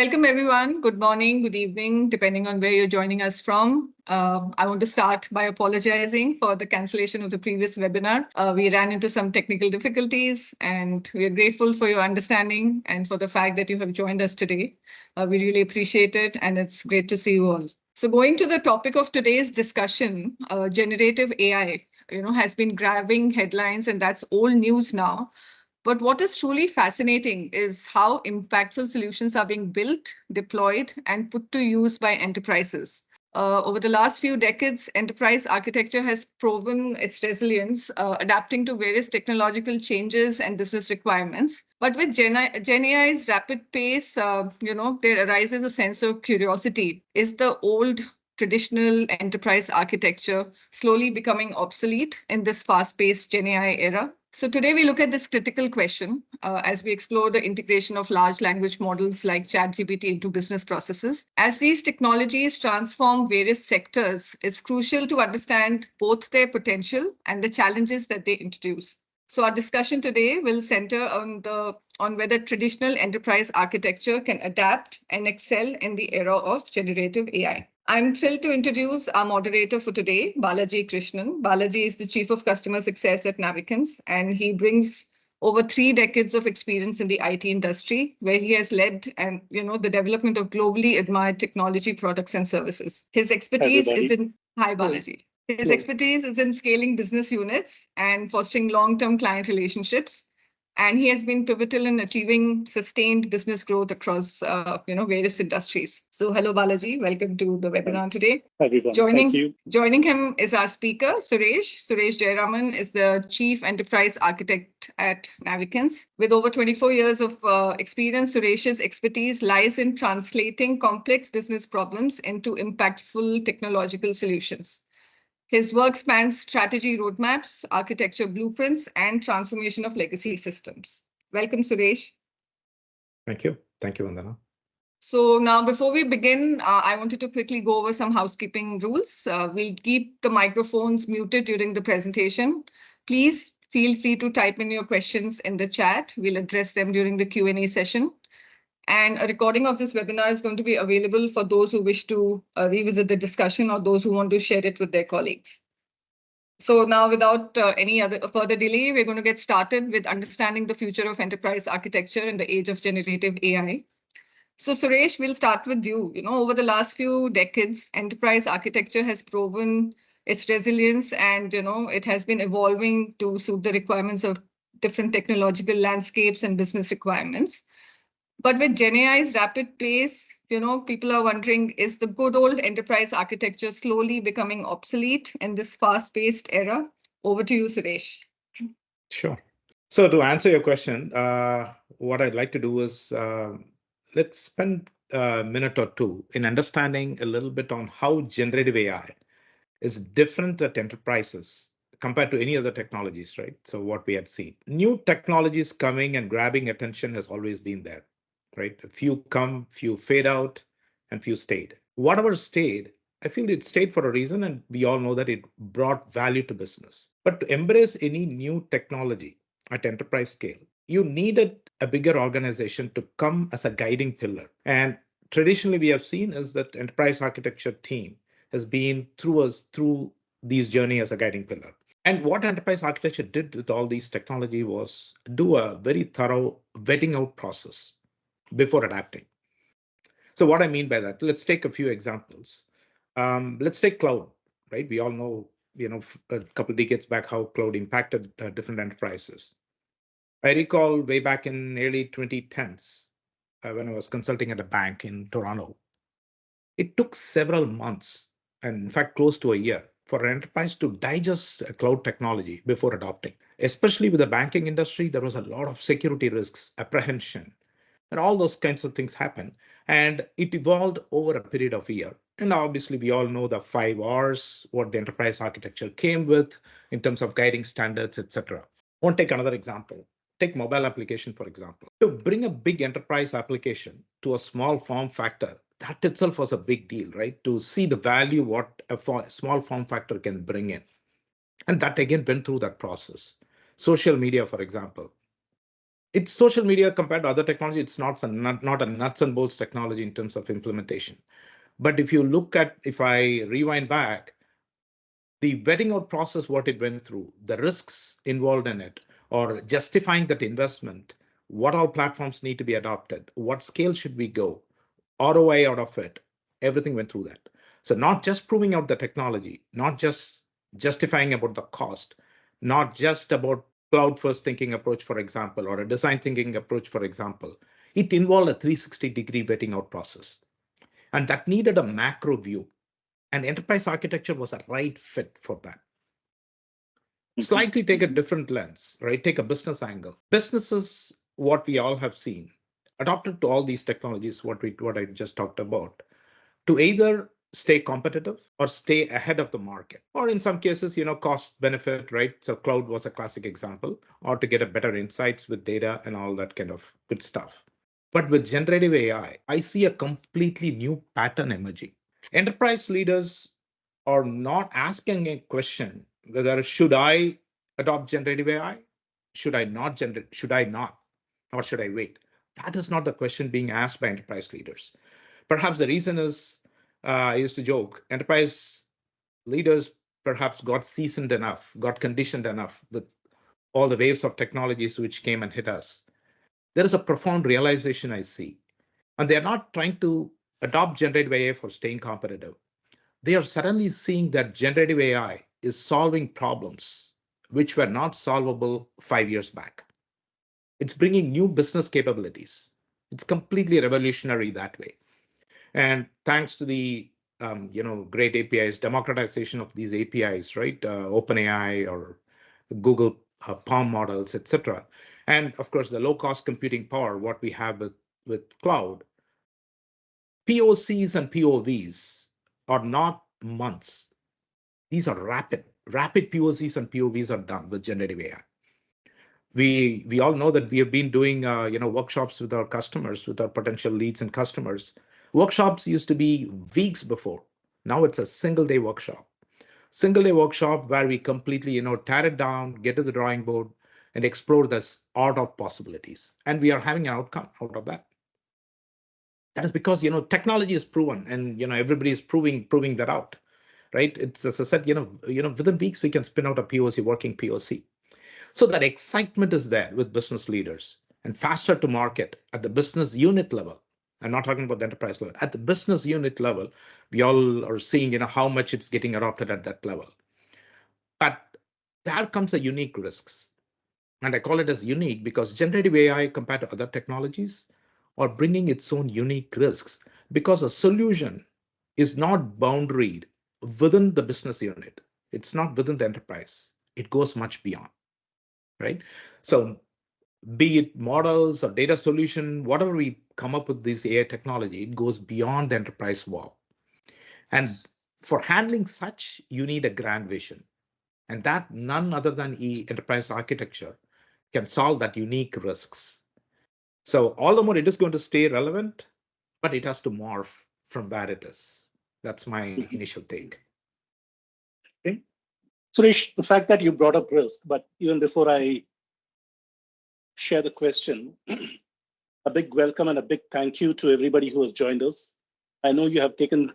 Welcome, everyone. Good morning, good evening, depending on where you're joining us from. I want to start by apologizing for the cancellation of the previous webinar. We ran into some technical difficulties, and we are grateful for your understanding and for the fact that you have joined us today. We really appreciate it, and it's great to see you all. So going to the topic of today's discussion, generative AI, has been grabbing headlines, and that's old news now. But what is truly fascinating is how impactful solutions are being built, deployed, and put to use by enterprises. Over the last few decades, enterprise architecture has proven its resilience, adapting to various technological changes and business requirements. But with GenAI's rapid pace, there arises a sense of curiosity. Is the old traditional enterprise architecture slowly becoming obsolete in this fast-paced GenAI era? So today we look at this critical question as we explore the integration of large language models like ChatGPT into business processes. As these technologies transform various sectors, it's crucial to understand both their potential and the challenges that they introduce. So our discussion today will center on whether traditional enterprise architecture can adapt and excel in the era of generative AI. I'm thrilled to introduce our moderator for today, Balaji Krishnan. Balaji is the Chief of Customer Success at Navikenz, and he brings over 3 decades of experience in the IT industry, where he has led the development of globally admired technology products and services. His expertise is in Hi, Balaji. His expertise is in scaling business units and fostering long-term client relationships. And he has been pivotal in achieving sustained business growth across various industries. So hello, Balaji. Welcome to the webinar today. Everyone, thank you. Joining him is our speaker, Suresh. Suresh Jayaraman is the Chief Enterprise Architect at Navikenz. With over 24 years of experience, Suresh's expertise lies in translating complex business problems into impactful technological solutions. His work spans strategy roadmaps, architecture blueprints, and transformation of legacy systems. Welcome, Suresh. Thank you. Thank you, Vandana. So now, before we begin, I wanted to quickly go over some housekeeping rules. We'll keep the microphones muted during the presentation. Please feel free to type in your questions in the chat. We'll address them during the Q&A session. And a recording of this webinar is going to be available for those who wish to revisit the discussion or those who want to share it with their colleagues. So now, without any other further delay, we're going to get started with understanding the future of enterprise architecture in the age of generative AI. So Suresh, we'll start with you. Over the last few decades, enterprise architecture has proven its resilience, and it has been evolving to suit the requirements of different technological landscapes and business requirements. But with GenAI's rapid pace, people are wondering, is the good old enterprise architecture slowly becoming obsolete in this fast-paced era? Over to you, Suresh. Sure. So to answer your question, what I'd like to do is let's spend a minute or two in understanding a little bit on how generative AI is different at enterprises compared to any other technologies, right? So what we had seen. New technologies coming and grabbing attention has always been there. Right? A few come, few fade out, and few stayed. Whatever stayed, I feel it stayed for a reason, and we all know that it brought value to business. But to embrace any new technology at enterprise scale, you needed a bigger organization to come as a guiding pillar. And traditionally, we have seen is that enterprise architecture team has been through these journey as a guiding pillar. And what enterprise architecture did with all these technology was do a very thorough vetting out process before adapting. So what I mean by that, let's take a few examples. Let's take cloud, right? We all know, a couple of decades back how cloud impacted different enterprises. I recall way back in early 2010s when I was consulting at a bank in Toronto. It took several months, and in fact, close to a year, for an enterprise to digest a cloud technology before adopting. Especially with the banking industry, there was a lot of security risks, apprehension, and all those kinds of things happen. And it evolved over a period of a year. And obviously, we all know the 5 R's, what the enterprise architecture came with in terms of guiding standards, etc. I want to take another example. Take mobile application, for example. To bring a big enterprise application to a small form factor, that itself was a big deal, right? To see the value what a small form factor can bring in. And that again went through that process. Social media, for example. It's social media compared to other technology. It's not a nuts and bolts technology in terms of implementation. But if I rewind back, the vetting out process, what it went through, the risks involved in it, or justifying that investment, what all platforms need to be adopted, what scale should we go, ROI out of it, everything went through that. So not just proving out the technology, not just justifying about the cost, not just about cloud first thinking approach, for example, or a design thinking approach, for example. It involved a 360-degree vetting out process. And that needed a macro view. And enterprise architecture was a right fit for that. Slightly take a different lens, right? Take a business angle. Businesses, what we all have seen, adopted to all these technologies, what I just talked about, to either stay competitive or stay ahead of the market, or in some cases, cost benefit, right? So cloud was a classic example, or to get a better insights with data and all that kind of good stuff. But with generative AI, I see a completely new pattern emerging. Enterprise leaders are not asking a question whether should I adopt generative AI? Should I not? Or should I wait? That is not the question being asked by enterprise leaders. Perhaps the reason is, I used to joke, enterprise leaders perhaps got seasoned enough, got conditioned enough with all the waves of technologies which came and hit us. There is a profound realization I see. And they're not trying to adopt generative AI for staying competitive. They are suddenly seeing that generative AI is solving problems which were not solvable 5 years back. It's bringing new business capabilities. It's completely revolutionary that way. And thanks to the great APIs, democratization of these APIs, right? OpenAI or Google Palm models, etc. And of course, the low cost computing power, what we have with cloud, POCs and POVs are not months. These are rapid POCs and POVs are done with generative AI. We all know that we have been doing workshops with our customers, with our potential leads and customers. Workshops used to be weeks before. Now it's a single day workshop where we completely tear it down, get to the drawing board, and explore this art of possibilities. And we are having an outcome out of that. That is because technology is proven, and everybody is proving that out, right? It's, as I said, within weeks we can spin out a POC, working POC. So that excitement is there with business leaders, and faster to market at the business unit level. I'm not talking about the enterprise level. At the business unit level, we all are seeing how much it's getting adopted at that level. But there comes the unique risks. And I call it as unique because generative AI compared to other technologies are bringing its own unique risks, because a solution is not boundaried within the business unit. It's not within the enterprise. It goes much beyond, right? So be it models or data solution, whatever we come up with this AI technology, it goes beyond the enterprise wall. And for handling such, you need a grand vision. And that none other than enterprise architecture can solve that unique risks. So all the more it is going to stay relevant, but it has to morph from where it is. That's my initial take. Okay. Suresh, the fact that you brought up risk, but even before I share the question, a big welcome and a big thank you to everybody who has joined us. I know you have taken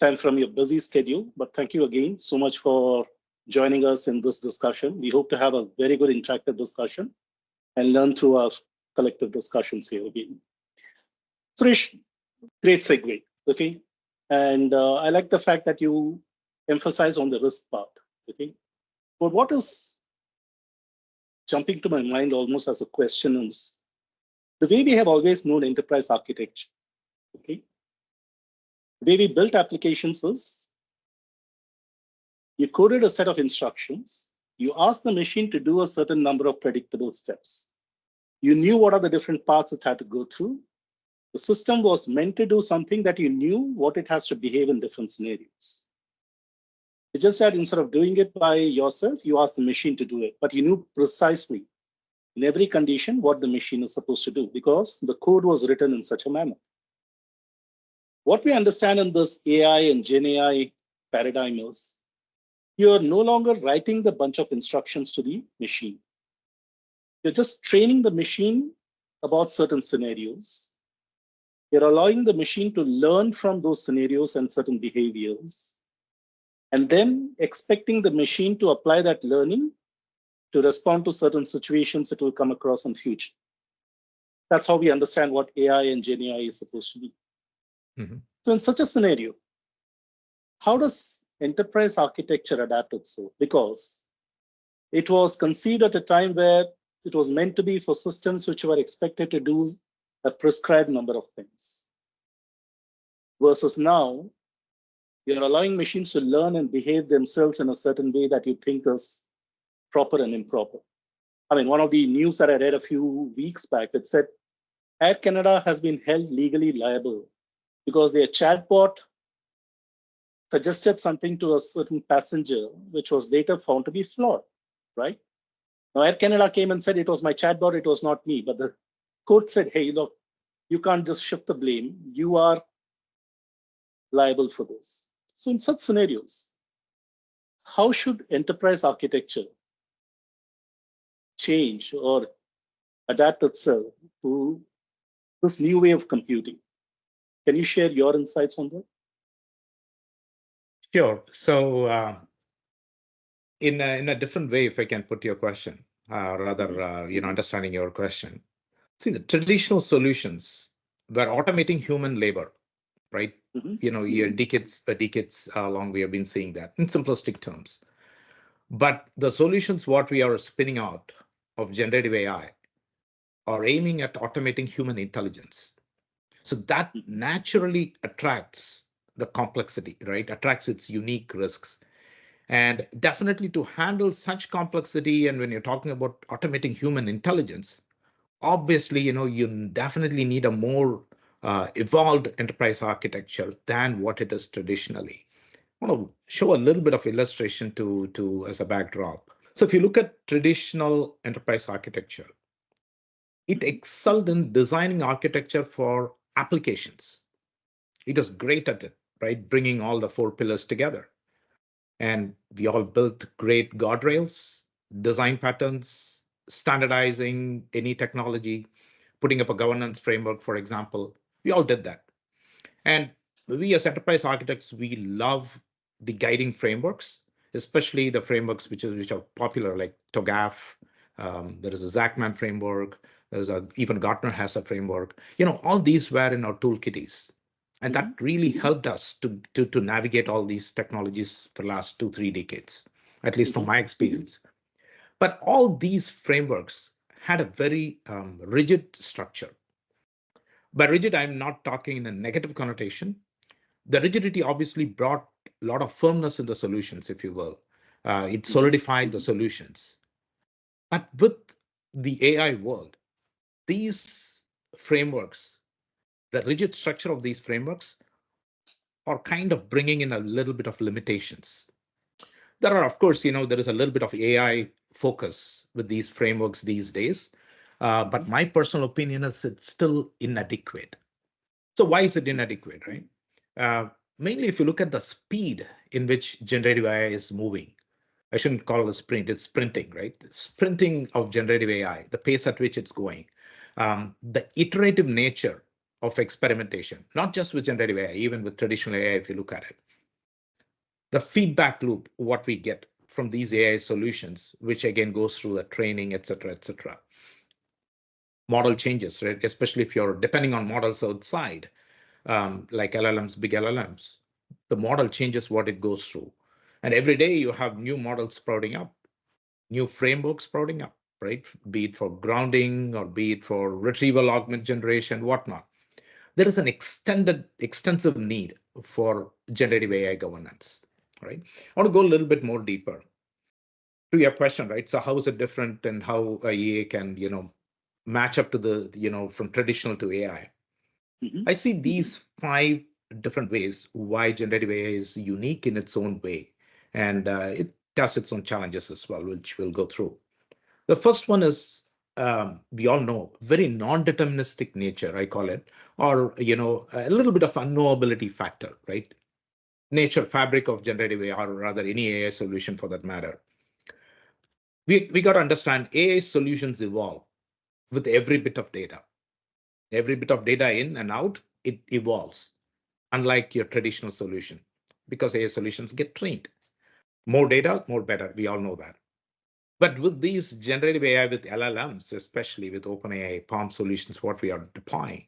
time from your busy schedule, but thank you again so much for joining us in this discussion. We hope to have a very good interactive discussion and learn through our collective discussions here again. Suresh, great segue, okay? And I like the fact that you emphasize on the risk part, okay? But what is jumping to my mind almost as a question is the way we have always known enterprise architecture, okay? The way we built applications is you coded a set of instructions, you asked the machine to do a certain number of predictable steps. You knew what are the different paths it had to go through. The system was meant to do something that you knew what it has to behave in different scenarios. It's just that instead of doing it by yourself, you asked the machine to do it, but you knew precisely in every condition what the machine is supposed to do because the code was written in such a manner. What we understand in this AI and GenAI paradigm is you are no longer writing the bunch of instructions to the machine. You're just training the machine about certain scenarios. You're allowing the machine to learn from those scenarios and certain behaviors, and then expecting the machine to apply that learning to respond to certain situations it will come across in future. That's how we understand what AI and GenAI is supposed to be. Mhm. So in such a scenario, how does enterprise architecture adapt itself? Because it was conceived at a time where it was meant to be for systems which were expected to do a prescribed number of things. Versus now, you're allowing machines to learn and behave themselves in a certain way that you think is proper and improper. I mean, one of the news that I read a few weeks back, it said Air Canada has been held legally liable because their chatbot suggested something to a certain passenger, which was later found to be flawed, right? Now, Air Canada came and said it was my chatbot, it was not me. But the court said, hey, look, you can't just shift the blame. You are liable for this. So in such scenarios, how should enterprise architecture change or adapt itself to this new way of computing? Can you share your insights on that? Sure. So in a different way, if I can put your question, rather, understanding your question. See, the traditional solutions were automating human labor, right? Mhm. Decades long, we have been seeing that in simplistic terms. But the solutions, what we are spinning out of generative AI, are aiming at automating human intelligence. So that Mhm. naturally attracts the complexity, right? Attracts its unique risks. And definitely to handle such complexity, and when you're talking about automating human intelligence, obviously, you definitely need a more evolved enterprise architecture than what it is traditionally. I want to show a little bit of illustration to as a backdrop. So if you look at traditional enterprise architecture, it excelled in designing architecture for applications. It was great at it, right? Bringing all the four pillars together. And we all built great guardrails, design patterns, standardizing any technology, putting up a governance framework, for example. We all did that. And we as enterprise architects, we love the guiding frameworks, especially the frameworks which are popular, like TOGAF. There is a Zachman framework. Even Gartner has a framework. All these were in our toolkitties. And that really helped us to navigate all these technologies for the last 2, 3 decades, at least from my experience. But all these frameworks had a very rigid structure. By rigid, I'm not talking in a negative connotation. The rigidity obviously brought a lot of firmness in the solutions, if you will. It solidified the solutions. But with the AI world, these frameworks, the rigid structure of these frameworks, are kind of bringing in a little bit of limitations. There are, of course, there is a little bit of AI focus with these frameworks these days. But my personal opinion is it's still inadequate. So why is it inadequate, right? Uh, Mainly, if you look at the speed in which generative AI is moving, I shouldn't call it a sprint, it's sprinting, right? Sprinting of generative AI, the pace at which it's going, the iterative nature of experimentation, not just with generative AI, even with traditional AI, if you look at it, the feedback loop, what we get from these AI solutions, which again goes through the training, et cetera, et cetera. Model changes, right? Especially if you're depending on models outside, like LLMs, big LLMs, the model changes what it goes through. And every day you have new models sprouting up, new frameworks sprouting up, right? Be it for grounding or be it for retrieval augment generation, whatnot. There is an extensive need for generative AI governance, right? I want to go a little bit more deeper to your question, right? So how is it different and how AI can, match up to the, from traditional to AI? Mhm. I see these 5 different ways why generative AI is unique in its own way. And it has its own challenges as well, which we'll go through. The first one is we all know very non-deterministic nature, I call it, or a little bit of unknowability factor, right? Nature fabric of generative AI, or rather any AI solution for that matter. we got to understand AI solutions evolve with every bit of data. Every bit of data in and out, it evolves, unlike your traditional solution, because AI solutions get trained. More data, more better. We all know that. But with these generative AI, with LLMs, especially with OpenAI, Palm solutions, what we are deploying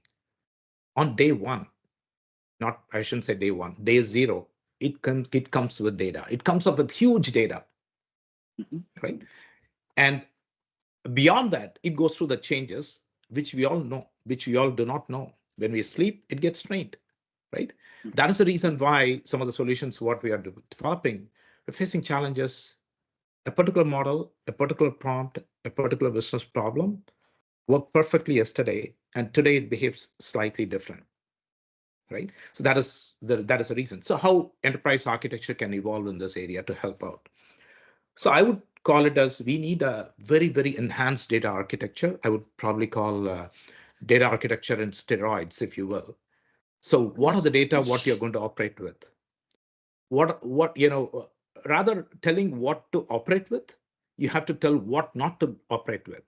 on day one, not, I shouldn't say day one, day zero, it comes with data. It comes up with huge data, right? And beyond that, it goes through the changes, which we all know, which we all do not know. When we sleep, it gets trained, right? That is the reason why some of the solutions, what we are developing, we're facing challenges. A particular model, a particular prompt, a particular business problem worked perfectly yesterday, and today it behaves slightly different, right? So that is a reason. So how enterprise architecture can evolve in this area to help out. So I would call it as we need a very, very enhanced data architecture. I would probably call data architecture in steroids, if you will. So what are the data, what you're going to operate with? Rather telling what to operate with, you have to tell what not to operate with.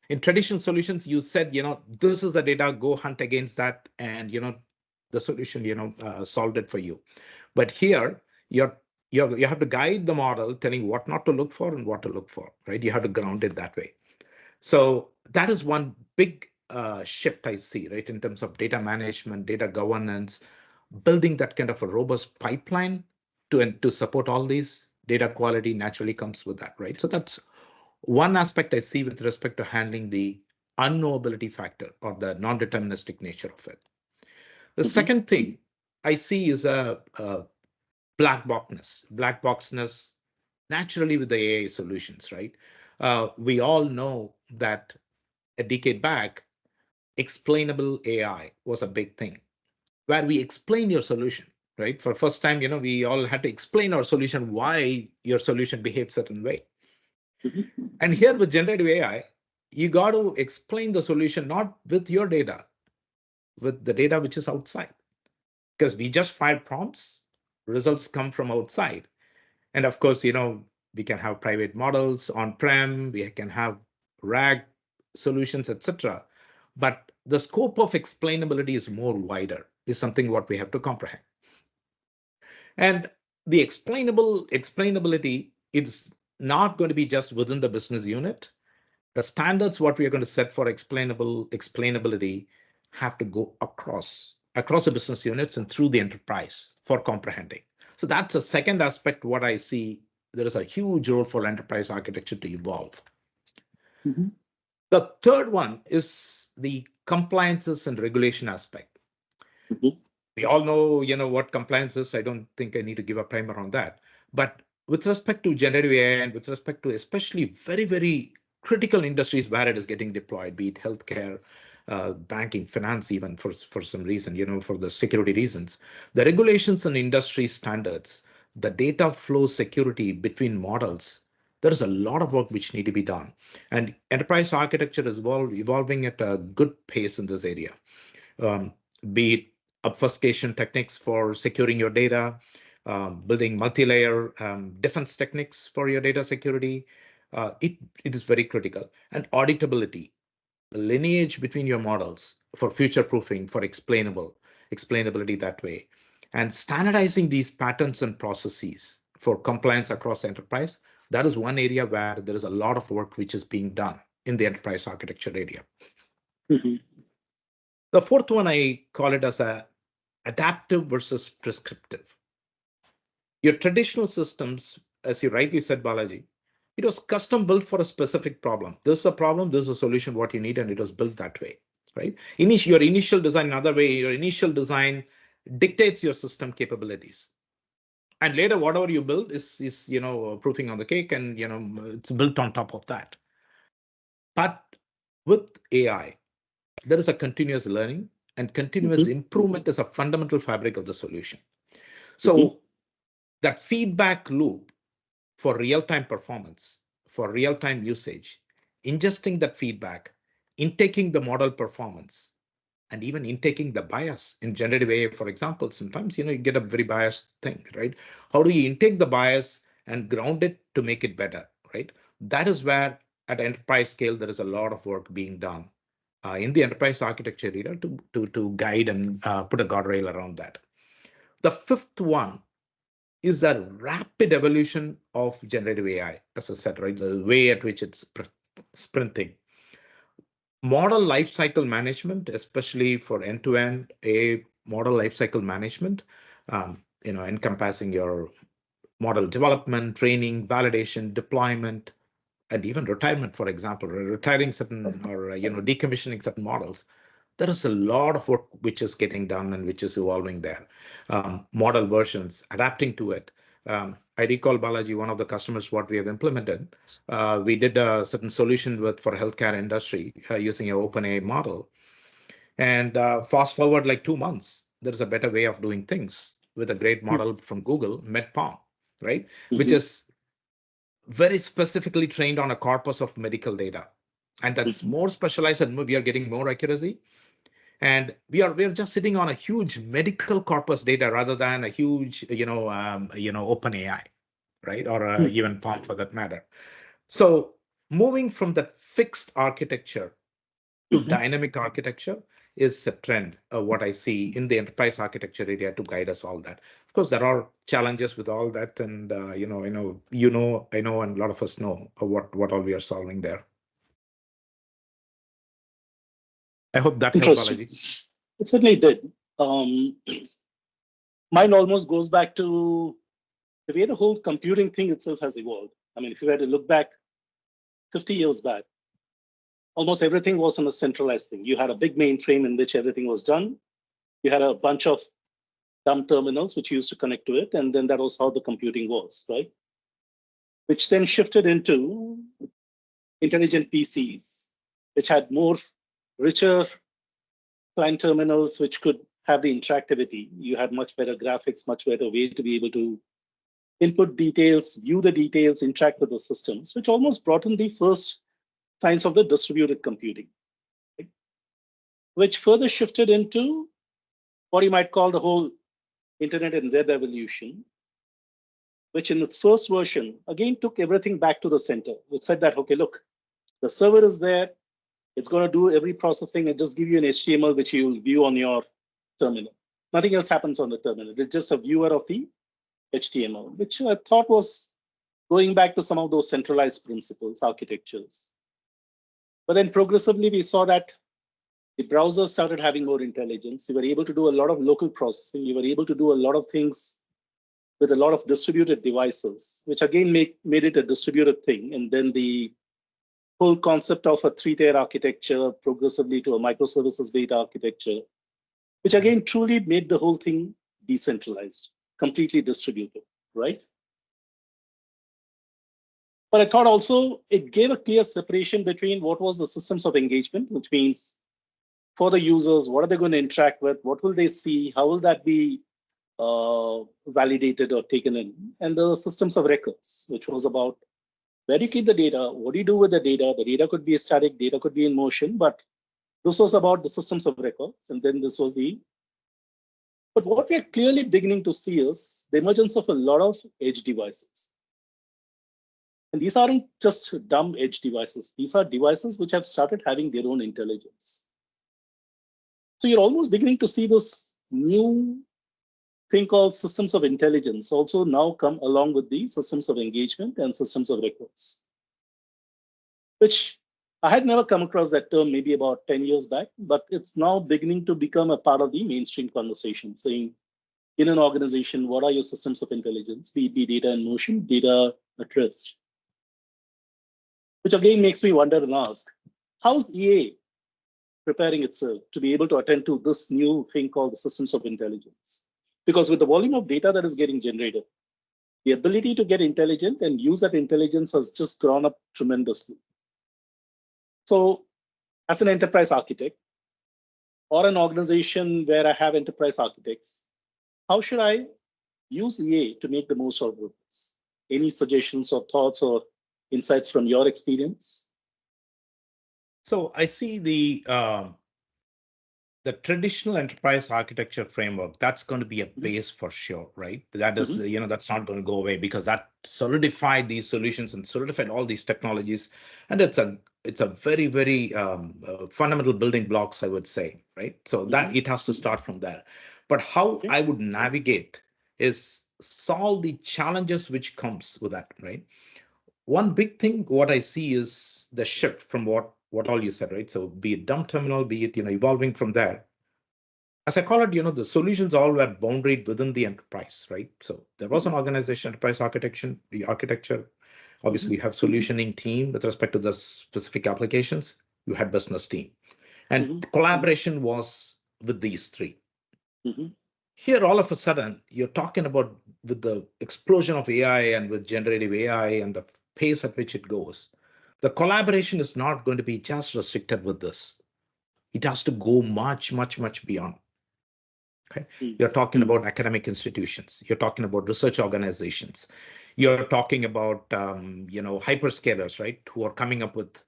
In traditional solutions, you said, this is the data, go hunt against that, and the solution, solved it for you. But here, you have to guide the model, telling what not to look for and what to look for, right? You have to ground it that way. So that is one big shift I see, right, in terms of data management, data governance, building that kind of a robust pipeline to support all these. Data quality naturally comes with that, right? So that's one aspect I see with respect to handling the unknowability factor or the non-deterministic nature of it. The second thing I see is a black boxness naturally with the AI solutions, right? We all know that a decade back, explainable AI was a big thing, where we explain your solution, right? For first time, we all had to explain our solution, why your solution behaves certain way. And here with generative AI, you got to explain the solution not with your data, with the data which is outside. Because we just fire prompts, results come from outside. And of course, we can have private models on-prem, we can have RAG solutions, etc. But the scope of explainability is more wider, is something what we have to comprehend. And the explainability is not going to be just within the business unit. The standards what we are going to set for explainability have to go across the business units and through the enterprise for comprehending. So that's a second aspect what I see. There is a huge role for enterprise architecture to evolve. The third one is the compliances and regulation aspect. We all know, what compliance is. I don't think I need to give a primer on that. But with respect to generative AI and with respect to especially very, very critical industries where it is getting deployed, be it healthcare, banking, finance, even for some reason, for the security reasons, the regulations and industry standards, the data flow security between models, there is a lot of work which need to be done. And enterprise architecture is evolving at a good pace in this area. Be it obfuscation techniques for securing your data, building multi-layer defense techniques for your data security. It is very critical. And auditability, the lineage between your models for future proofing, for explainability that way. And standardizing these patterns and processes for compliance across enterprise, that is one area where there is a lot of work which is being done in the enterprise architecture area. The fourth one, I call it as a adaptive versus prescriptive. Your traditional systems, as you rightly said, Balaji, it was custom built for a specific problem. This is a problem, this is a solution, what you need, and it was built that way, right? Your initial design, another way, your initial design dictates your system capabilities. And later, whatever you build is proofing on the cake, and it's built on top of that. But with AI, there is a continuous learning, and continuous improvement is a fundamental fabric of the solution. So that feedback loop for real-time performance, for real-time usage, ingesting that feedback, intaking the model performance, and even intaking the bias in generative AI, for example, sometimes you get a very biased thing, right? How do you intake the bias and ground it to make it better, right? That is where at enterprise scale, there is a lot of work being done in the enterprise architecture area to guide and put a guardrail around that. The fifth one is the rapid evolution of generative AI, as I said, right? The way at which it's sprinting. Model lifecycle management, especially for end-to-end a model lifecycle management, encompassing your model development, training, validation, deployment, and even retirement, for example, retiring certain or decommissioning certain models. There is a lot of work which is getting done and which is evolving there. Model versions, adapting to it. I recall, Balaji, one of the customers what we have implemented. We did a certain solution for healthcare industry using an OpenAI model. And fast forward like 2 months, there is a better way of doing things with a great model from Google, MedPalm, right? Which is very specifically trained on a corpus of medical data. And that's more specialized and we are getting more accuracy. And we are just sitting on a huge medical corpus data rather than a huge, open AI, right? Or even Palm for that matter. So moving from that fixed architecture to dynamic architecture is a trend, what I see in the enterprise architecture area to guide us all that. Of course, there are challenges with all that, and I know, and a lot of us know what all we are solving there. I hope that helped, Interesting. Balaji. It certainly did. Mine almost goes back to the way the whole computing thing itself has evolved. I mean, if you were to look back 50 years back, almost everything was on a centralized thing. You had a big mainframe in which everything was done. You had a bunch of dumb terminals which you used to connect to it, and then that was how the computing was, right? Which then shifted into intelligent PCs, which had more richer client terminals, which could have the interactivity. You had much better graphics, much better way to be able to input details, view the details, interact with the systems, which almost brought in the first signs of the distributed computing, right? Which further shifted into what you might call the whole internet and web evolution, which in its first version, again, took everything back to the center. It said that, okay, look, the server is there. It's going to do every processing and just give you an HTML, which you'll view on your terminal. Nothing else happens on the terminal. It's just a viewer of the HTML, which I thought was going back to some of those centralized principles, architectures. But then progressively, we saw that the browser started having more intelligence. You were able to do a lot of local processing. You were able to do a lot of things with a lot of distributed devices, which again made it a distributed thing. And then the whole concept of a three-tier architecture progressively to a microservices-based architecture, which again truly made the whole thing decentralized, completely distributed, right? But I thought also it gave a clear separation between what was the systems of engagement, which means for the users, what are they going to interact with? What will they see? How will that be validated or taken in? And the systems of records, which was about where do you keep the data? What do you do with the data? The data could be static, data could be in motion, but this was about the systems of records. And then this was but what we are clearly beginning to see is the emergence of a lot of edge devices. And these aren't just dumb edge devices. These are devices which have started having their own intelligence. So you're almost beginning to see this new thing called systems of intelligence also now come along with the systems of engagement and systems of records, which I had never come across that term maybe about 10 years back, but it's now beginning to become a part of the mainstream conversation, saying in an organization, what are your systems of intelligence, be it be data in motion, data at rest? Which again makes me wonder and ask, how's EA preparing itself to be able to attend to this new thing called the systems of intelligence? Because with the volume of data that is getting generated, the ability to get intelligent and use that intelligence has just grown up tremendously. So as an enterprise architect or an organization where I have enterprise architects, how should I use EA to make the most out of this? Any suggestions or thoughts or insights from your experience? So I see the traditional enterprise architecture framework, that's going to be a base for sure, right? That is, that's not going to go away because that solidified these solutions and solidified all these technologies. And it's a very, very fundamental building blocks, I would say, right? So that it has to start from there. But how I would navigate is solve the challenges which comes with that, right? One big thing what I see is the shift from what all you said, right? So be it dumb terminal, be it evolving from there. As I call it, the solutions all were boundaried within the enterprise, right? So there was an organization, enterprise architecture, the architecture. Obviously, you have solutioning team with respect to the specific applications. You had business team, and collaboration was with these three. Here, all of a sudden, you're talking about with the explosion of AI and with generative AI and the pace at which it goes, the collaboration is not going to be just restricted with this. It has to go much, much, much beyond. Okay. You're talking about academic institutions. You're talking about research organizations. You're talking about hyperscalers, right? Who are coming up with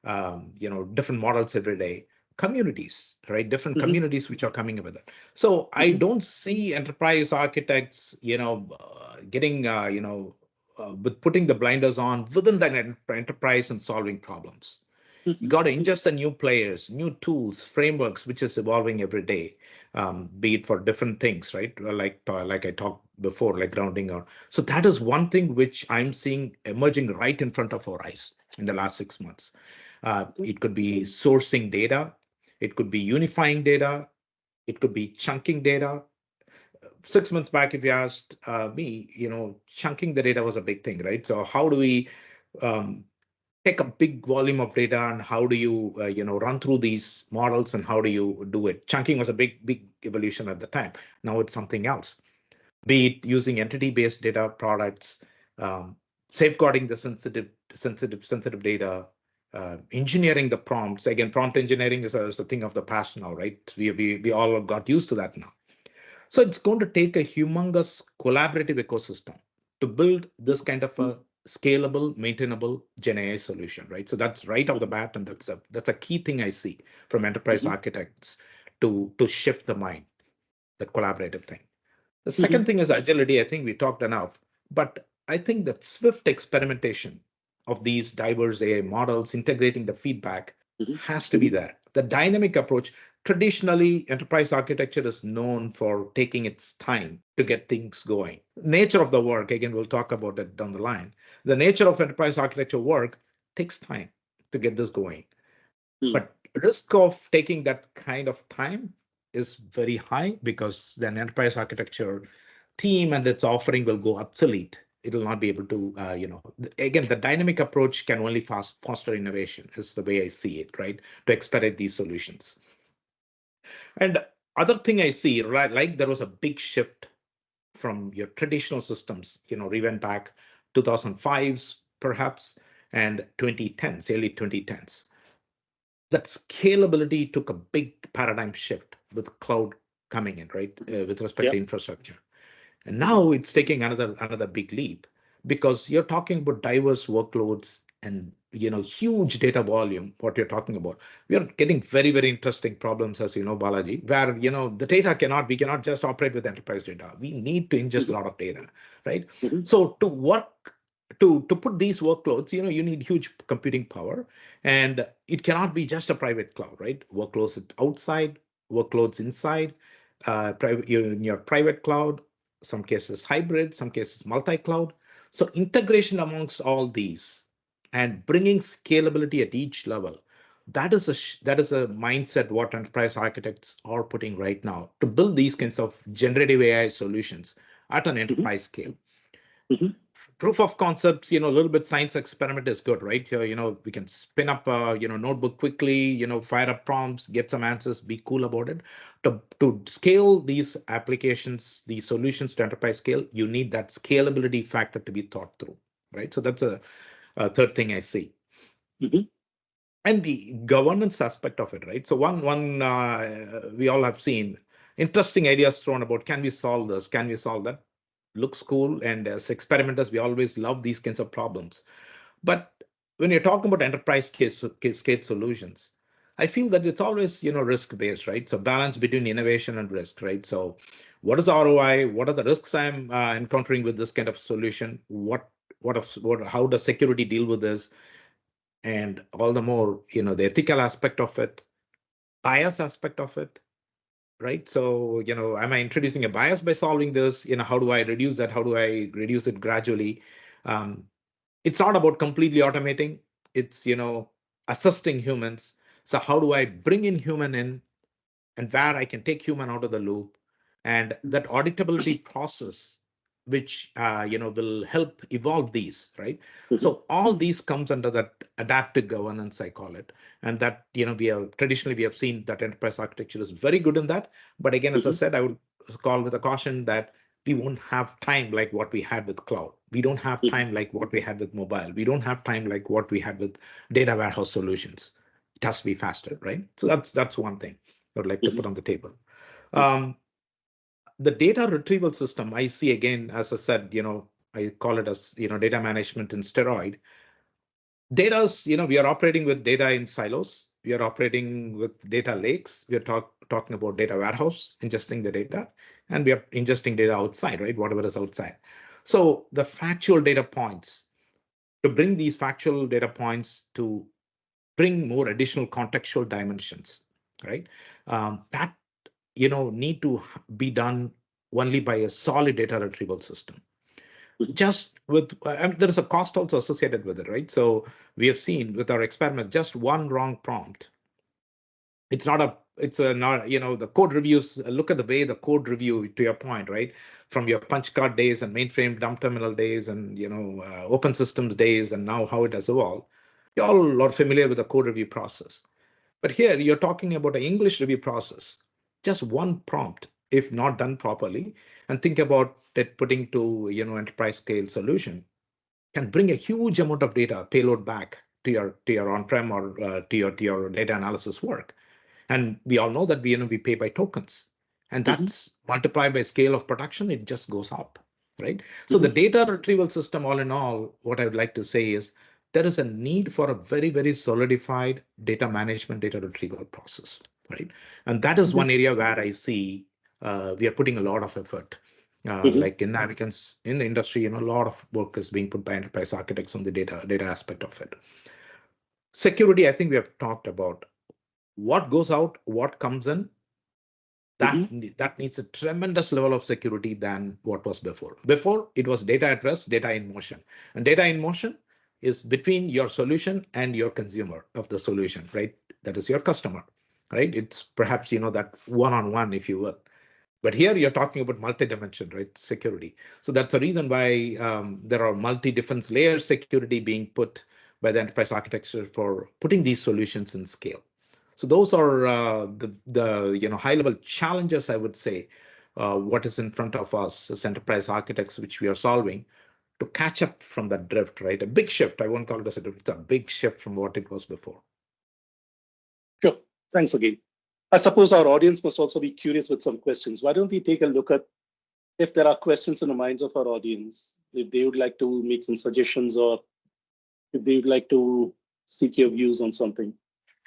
different models every day. Communities, right? Different communities which are coming up with it. So I don't see enterprise architects, getting with putting the blinders on within the enterprise and solving problems. You got to ingest the new players, new tools, frameworks, which is evolving every day, be it for different things, right? Like I talked before, like grounding or so that is one thing which I'm seeing emerging right in front of our eyes in the last 6 months. It could be sourcing data, it could be unifying data, it could be chunking data. 6 months back, if you asked me, chunking the data was a big thing, right? So how do we um, take a big volume of data and how do you run through these models and how do you do it? Chunking was a big evolution at the time. Now it's something else, be it using entity-based data products, safeguarding the sensitive data, engineering the prompts. Again, prompt engineering is a thing of the past now, right? We all got used to that now. So it's going to take a humongous collaborative ecosystem to build this kind of a scalable, maintainable Gen AI solution, right? So that's right off the bat, and that's a key thing I see from enterprise architects to shift the mind, that collaborative thing. The second thing is agility. I think we talked enough, but I think that swift experimentation of these diverse AI models, integrating the feedback, has to be there. The dynamic approach, traditionally, enterprise architecture is known for taking its time to get things going. Nature of the work, again, we'll talk about it down the line. The nature of enterprise architecture work takes time to get this going. But risk of taking that kind of time is very high because then enterprise architecture team and its offering will go obsolete. It will not be able to, again, the dynamic approach can only foster innovation is the way I see it, right? To expedite these solutions. And other thing I see, right, like there was a big shift from your traditional systems, we went back 2005s perhaps and 2010s, early 2010s. That scalability took a big paradigm shift with cloud coming in, right? With respect to infrastructure. And now it's taking another big leap because you're talking about diverse workloads and huge data volume. What you're talking about, we are getting very very interesting problems, as you know, Balaji, where the data we cannot just operate with enterprise data. We need to ingest a lot of data, right? So to work to put these workloads, you need huge computing power, and it cannot be just a private cloud, right? Workloads outside, workloads inside, private in your private cloud, some cases hybrid, some cases multi-cloud. So integration amongst all these and bringing scalability at each level, that is a mindset what enterprise architects are putting right now to build these kinds of generative AI solutions at an enterprise scale. Proof of concepts, a little bit science experiment is good, right? So, we can spin up a, notebook quickly, fire up prompts, get some answers, be cool about it. To scale these applications, these solutions to enterprise scale, you need that scalability factor to be thought through, right? So that's a third thing I see. And the governance aspect of it, right? So one we all have seen interesting ideas thrown about, can we solve this? Can we solve that? Looks cool. And as experimenters, we always love these kinds of problems. But when you're talking about enterprise case solutions, I feel that it's always, risk based, right? So balance between innovation and risk, right? So what is ROI? What are the risks I'm encountering with this kind of solution? How does security deal with this? And all the more, the ethical aspect of it, bias aspect of it, right? So, am I introducing a bias by solving this? How do I reduce that? How do I reduce it gradually? Um, it's not about completely automating. It's, assisting humans. So how do I bring in human in and where I can take human out of the loop, and that auditability process, which will help evolve these, right? Mhm, So all these comes under that adaptive governance, I call it, and that we have seen that enterprise architecture is very good in that. But again, as I mhm, said, I would call with a caution that we won't have time like what we had with cloud. We don't have mhm, time like what we had with mobile. We don't have time like what we had with data warehouse solutions. It has to be faster, right? So that's one thing I would like to mhm, put on the table. mhm, Um, the data retrieval system, I see again, as I said, I call it as, data management in steroid. Data's, we are operating with data in silos. We are operating with data lakes. We are talking about data warehouse, ingesting the data, and we are ingesting data outside, right? Whatever is outside. So the factual data points, to bring these factual data points to bring more additional contextual dimensions, right? That need to be done only by a solid data retrieval system. mhm, Just with, there is a cost also associated with it, right? So we have seen with our experiment, just one wrong prompt. It's a not, the code reviews, look at the way the code review, to your point, right? From your punch card days and mainframe dump terminal days and, open systems days, and now how it has evolved. You all are familiar with the code review process. But here you're talking about an English review process. Just one prompt, if not done properly, and think about it putting to enterprise scale solution, can bring a huge amount of data payload back to your on-prem or to your data analysis work. And we all know that we pay by tokens, and mhm, that's multiplied by scale of production, it just goes up, right? So the mhm, data retrieval system, all in all, what I would like to say is there is a need for a very, very solidified data management, data retrieval process, right? And that is mhm, one area where I see we are putting a lot of effort. mhm, Like in Navikenz, in the industry, a lot of work is being put by enterprise architects on the data aspect of it. Security, I think we have talked about what goes out, what comes in, that mhm, that needs a tremendous level of security than what was before. Before it was data at rest, data in motion, and data in motion is between your solution and your consumer of the solution, right? That is your customer, right? It's perhaps that one-on-one, if you will. But here you're talking about multi-dimension, right? Security. So that's the reason why there are multi-defense layers security being put by the enterprise architecture for putting these solutions in scale. So those are the high level challenges, I would say, what is in front of us as enterprise architects, which we are solving to catch up from that drift, right? A big shift. I won't call it as a drift. It's a big shift from what it was before. Sure. Thanks again. I suppose our audience must also be curious with some questions. Why don't we take a look at if there are questions in the minds of our audience, if they would like to make some suggestions or if they would like to seek your views on something.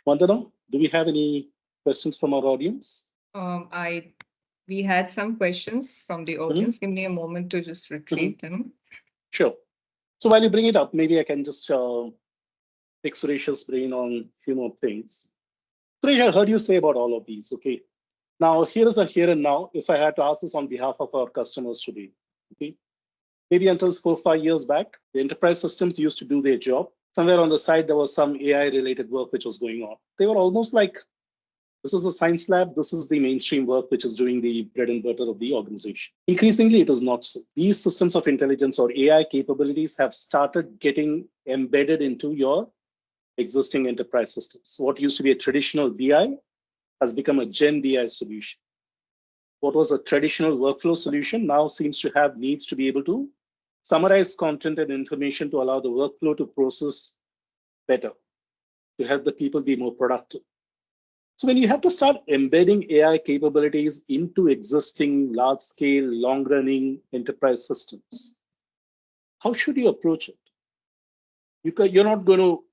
Vandana, do we have any questions from our audience? I We had some questions from the Mhm, audience. Give me a moment to just mhm. retrieve them. Sure. So while you bring it up, maybe I can just pick Suresh's brain on a few more things. Suresh, I heard you say about all of these. Okay. Now, here is a here and now. If I had to ask this on behalf of our customers today, okay, maybe until 4 or 5 years back, the enterprise systems used to do their job. Somewhere on the side, there was some AI related work which was going on. They were almost like this is a science lab, this is the mainstream work which is doing the bread and butter of the organization. Increasingly, it is not so. These systems of intelligence or AI capabilities have started getting embedded into your existing enterprise systems. What used to be a traditional BI has become a Gen BI solution. What was a traditional workflow solution now seems to have needs to be able to summarize content and information to allow the workflow to process better, to help the people be more productive. So when you have to start embedding AI capabilities into existing large-scale, long-running enterprise systems, how should you approach it? You're not going to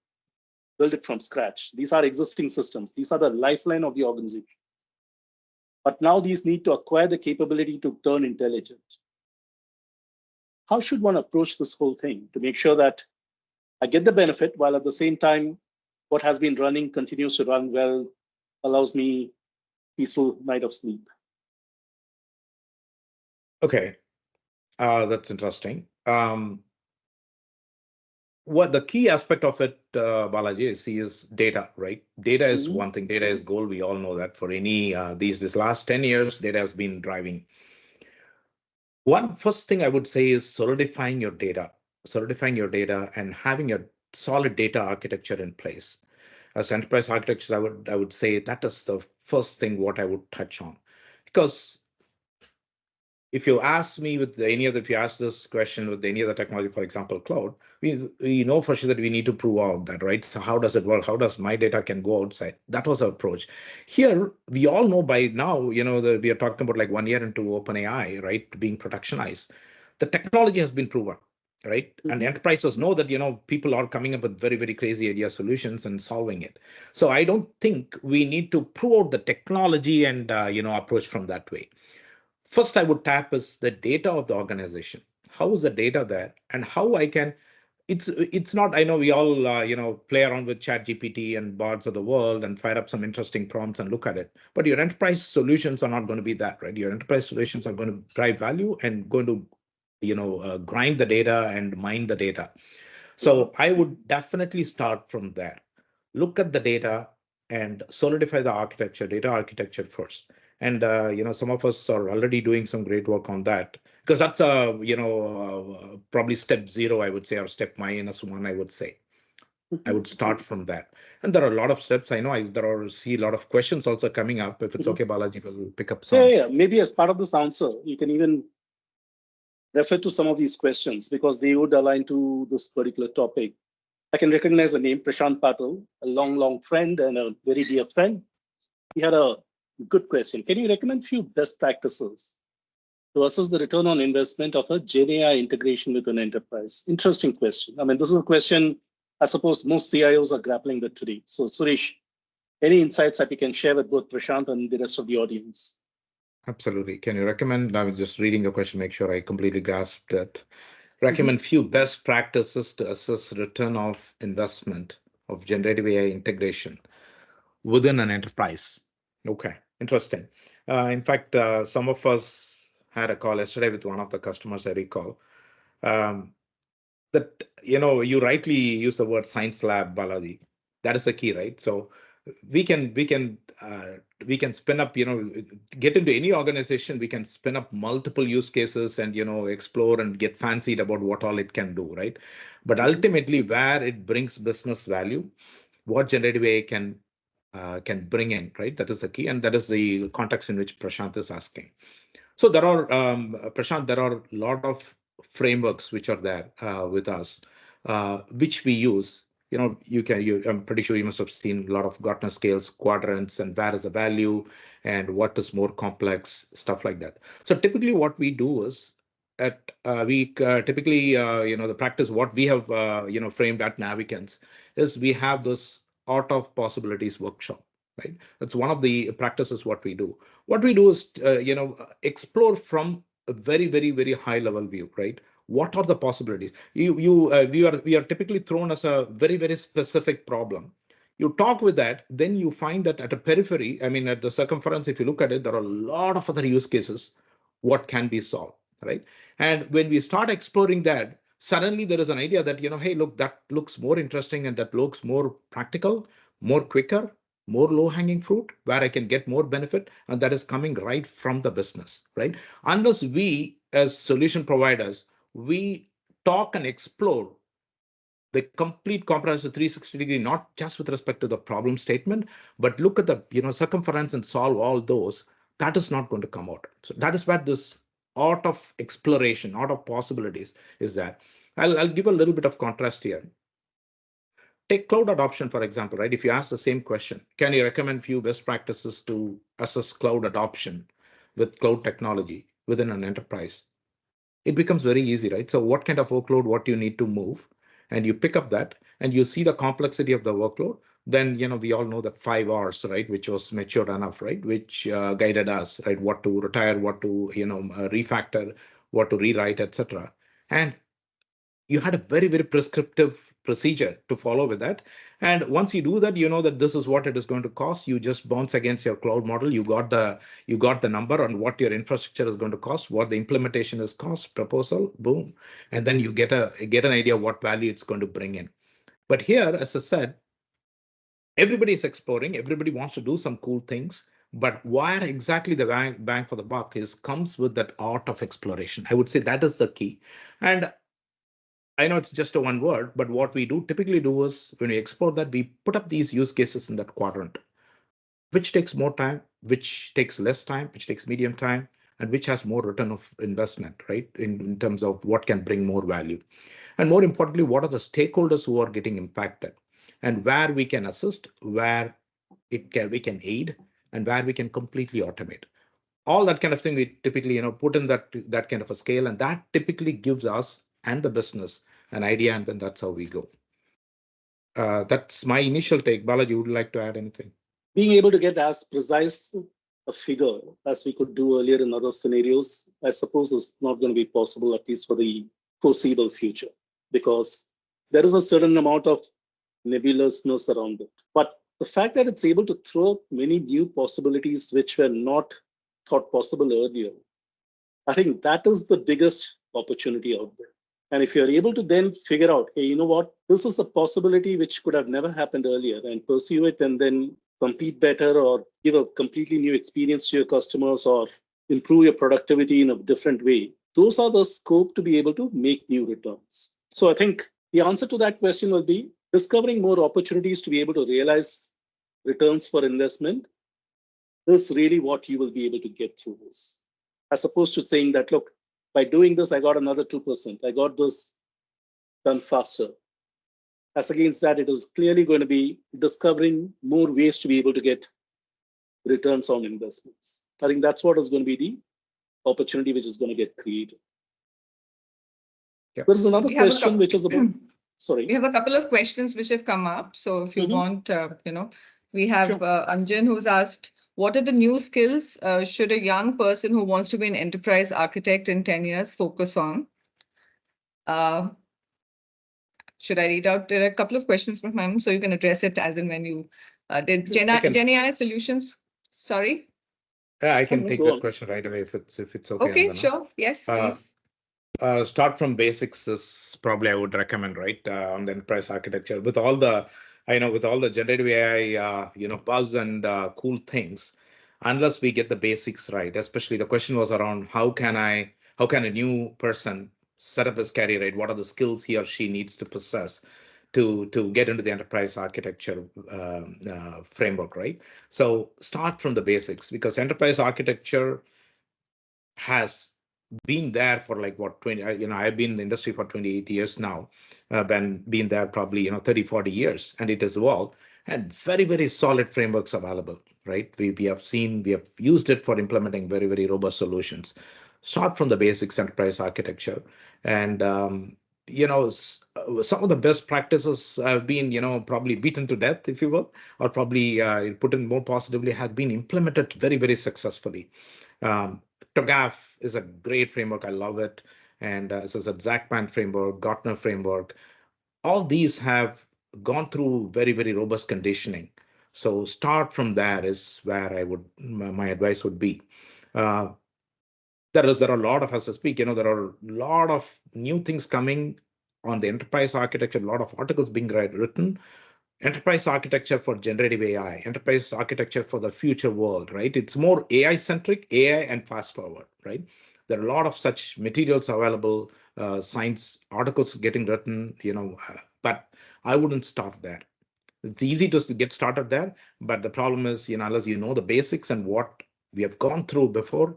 build it from scratch. These are existing systems. These are the lifeline of the organization. But now these need to acquire the capability to turn intelligent. How should one approach this whole thing to make sure that I get the benefit while at the same time, what has been running continues to run well, allows me peaceful night of sleep? Okay, that's interesting. What the key aspect of it, Balaji, is data, right? Data is Mhm. one thing. Data is gold. We all know that. For any these last 10 years, data has been driving. One first thing I would say is solidifying your data and having a solid data architecture in place. As enterprise architecture, I would say that is the first thing what I would touch on, because if you ask me with any other, if you ask this question with any other technology, for example, cloud, we know for sure that we need to prove out that, right? So how does it work? How does my data can go outside? That was our approach. Here, we all know by now, that we are talking about like 1 year into OpenAI, right, being productionized. The technology has been proven, right? And Mhm. enterprises know that, people are coming up with very, very crazy idea solutions and solving it. So I don't think we need to prove out the technology and, approach from that way. First I would tap is the data of the organization. How is the data there, and how I can, it's not, I know we all play around with chat gpt and bots of the world and fire up some interesting prompts and look at it, but your enterprise solutions are not going to be that, right? Your enterprise solutions are going to drive value and going to grind the data and mine the data. So I would definitely start from there. Look at the data and solidify the architecture, data architecture first. And some of us are already doing some great work on that, because that's probably step zero, I would say, or step -1, I would say. I would start from that. And there are a lot of steps. I know see a lot of questions also coming up. If it's Mhm. okay, Balaji, we'll pick up Yeah, some. yeah. Maybe as part of this answer, you can even refer to some of these questions because they would align to this particular topic. I can recognize the name Prashant Patel, a long, long friend and a very dear friend. He had a good question. Can you recommend few best practices to assess the return on investment of a GenAI integration with an enterprise? Interesting question. I mean, this is a question I suppose most CIOs are grappling with today. So, Suresh, any insights that you can share with both Prashant and the rest of the audience? Absolutely. Can you recommend? I was just reading the question, make sure I completely grasped it. Mhm. Recommend few best practices to assess return of investment of generative AI integration within an enterprise. Okay, interesting. In fact, some of us had a call yesterday with one of the customers, I recall. Um, that you rightly use the word science lab, Balaji. That is the key, right? So we can spin up, get into any organization, we can spin up multiple use cases and explore and get fancied about what all it can do, right? But Mhm. ultimately, where it brings business value, what generative AI can bring in, right? That is the key, and that is the context in which Prashant is asking. So there are, Prashant, there are a lot of frameworks which are there with us, which we use. I'm pretty sure you must have seen a lot of Gartner scales, quadrants, and where is the value and what is more complex, stuff like that. So typically what we do is we typically, the practice, what we have, framed at Navikenz is we have this art of possibilities workshop, right? That's one of the practices what we do. What we do is explore from a very, very, very high level view, right? What are the possibilities? We are typically thrown as a very, very specific problem. You talk with that, then you find that at a periphery, I mean, at the circumference, if you look at it, there are a lot of other use cases what can be solved, right? And when we start exploring that, suddenly there is an idea that, hey, look, that looks more interesting and that looks more practical, more quicker, more low hanging fruit where I can get more benefit, and that is coming right from the business, right? Unless we as solution providers, we talk and explore the complete comprehensive 360-degree, not just with respect to the problem statement, but look at the circumference and solve all those, that is not going to come out. So that is where this art of exploration, art of possibilities is there. I'll give a little bit of contrast here. Take cloud adoption, for example, right? If you ask the same question, can you recommend few best practices to assess cloud adoption with cloud technology within an enterprise? It becomes very easy, right? So what kind of workload, what you need to move, and you pick up that, and you see the complexity of the workload, then we all know that 5 hours, right, which was mature enough, right, which guided us, right, what to retire, what to refactor, what to rewrite, etc. And you had a very, very prescriptive procedure to follow with that. And once you do that, you know that this is what it is going to cost. You just bounce against your cloud model. You got the number on what your infrastructure is going to cost, what the implementation is cost, proposal, boom. And then you get an idea of what value it's going to bring in. But here, as I said, everybody is exploring, everybody wants to do some cool things. But where exactly the bang for the buck is comes with that art of exploration. I would say that is the key. And I know it's just a one word, but what we do typically do is when we explore that, we put up these use cases in that quadrant, which takes more time, which takes less time, which takes medium time, and which has more return of investment, right? In terms of what can bring more value. And more importantly, what are the stakeholders who are getting impacted and where we can assist, where we can aid, and where we can completely automate. All that kind of thing we typically put in that kind of a scale, and that typically gives us and the business an idea, and then that's how we go. That's my initial take. Balaji, would you like to add anything? Being able to get as precise a figure as we could do earlier in other scenarios, I suppose is not going to be possible, at least for the foreseeable future, because there is a certain amount of nebulousness around it. But the fact that it's able to throw up many new possibilities which were not thought possible earlier, I think that is the biggest opportunity out there. And if you're able to then figure out, hey, you know what, this is a possibility which could have never happened earlier, and pursue it and then compete better or give a completely new experience to your customers or improve your productivity in a different way, those are the scope to be able to make new returns. So I think the answer to that question will be discovering more opportunities to be able to realize returns for investment is really what you will be able to get through this. As opposed to saying that, look, by doing this, I got another 2%. I got this done faster. As against that, it is clearly going to be discovering more ways to be able to get returns on investments. I think that's what is going to be the opportunity which is going to get created. Yep. There's another question which is about, sorry. We have a couple of questions which have come up. So if you want, we have Anjan who's asked, what are the new skills should a young person who wants to be an enterprise architect in 10 years focus on? Should I read out? There are a couple of questions from him, so you can address it as and when you did GenAI solutions. Sorry. Yeah, I can take that question right away if it's okay. Okay, sure. Yes, please. Start from basics is probably I would recommend, right? On the enterprise architecture with all the, with all the generative AI, buzz and cool things, unless we get the basics right, especially the question was around how can a new person set up his career, right? What are the skills he or she needs to possess to get into the enterprise architecture framework, right? So start from the basics, because enterprise architecture has been there for like what 20 I've been in the industry for 28 years now, been there probably 30 40 years, and it has evolved, and very, very solid frameworks available, right? We have used it for implementing very, very robust solutions. Start from the basics enterprise architecture, and some of the best practices have been probably beaten to death, if you will, or probably put in more positively, have been implemented very, very successfully. TOGAF is a great framework. I love it. And this is a Zachman framework, Gartner framework. All these have gone through very, very robust conditioning. So start from there is where my advice would be. There are a lot of, as I speak, there are a lot of new things coming on the enterprise architecture, a lot of articles being written. Enterprise architecture for generative AI, enterprise architecture for the future world, right? It's more AI centric, AI and fast forward, right? There are a lot of such materials available, science articles getting written, but I wouldn't start there. It's easy to get started there, but the problem is, unless you know the basics and what we have gone through before,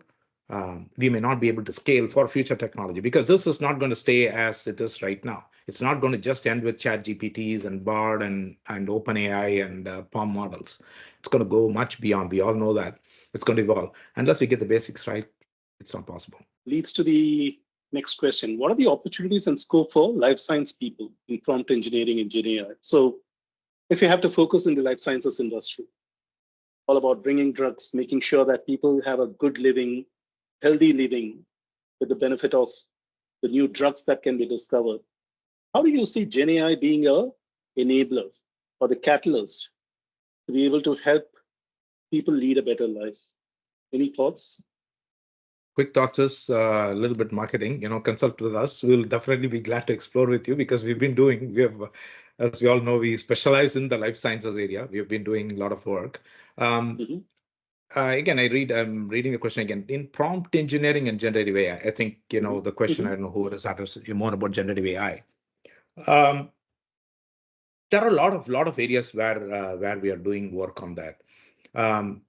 we may not be able to scale for future technology, because this is not going to stay as it is right now. It's not going to just end with chat GPTs and Bard and OpenAI and PaLM models. It's going to go much beyond. We all know that. It's going to evolve. Unless we get the basics right, it's not possible. Leads to the Next question. What are the opportunities and scope for life science people in prompt engineering and GenAI? So if you have to focus in the life sciences industry, all about bringing drugs, making sure that people have a good living, healthy living with the benefit of the new drugs that can be discovered. How do you see GenAI being a enabler or the catalyst to be able to help people lead a better life? Any thoughts? Quick thoughts is a little bit marketing, consult with us. We'll definitely be glad to explore with you because we have, as we all know, we specialize in the life sciences area. We have been doing a lot of work. Mhm, Again, I'm reading the question again. In prompt engineering and generative AI, I think, mhm, the question, I mhm, don't know who it is, more about generative AI. Um, there are a lot of areas where we are doing work on that. Um,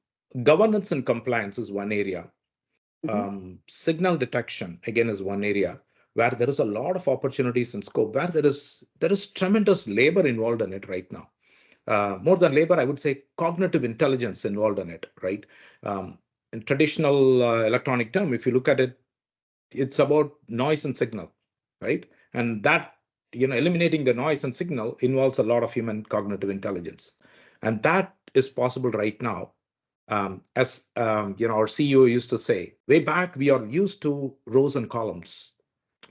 Governance and compliance is one area. mhm, Signal detection again is one area where there is a lot of opportunities and scope, where there is tremendous labor involved in it right now. More than labor, I would say cognitive intelligence involved in it, right? In traditional electronic term, if you look at it, it's about noise and signal, right? And that, eliminating the noise and signal involves a lot of human cognitive intelligence. And that is possible right now. As our CEO used to say, way back, we are used to rows and columns.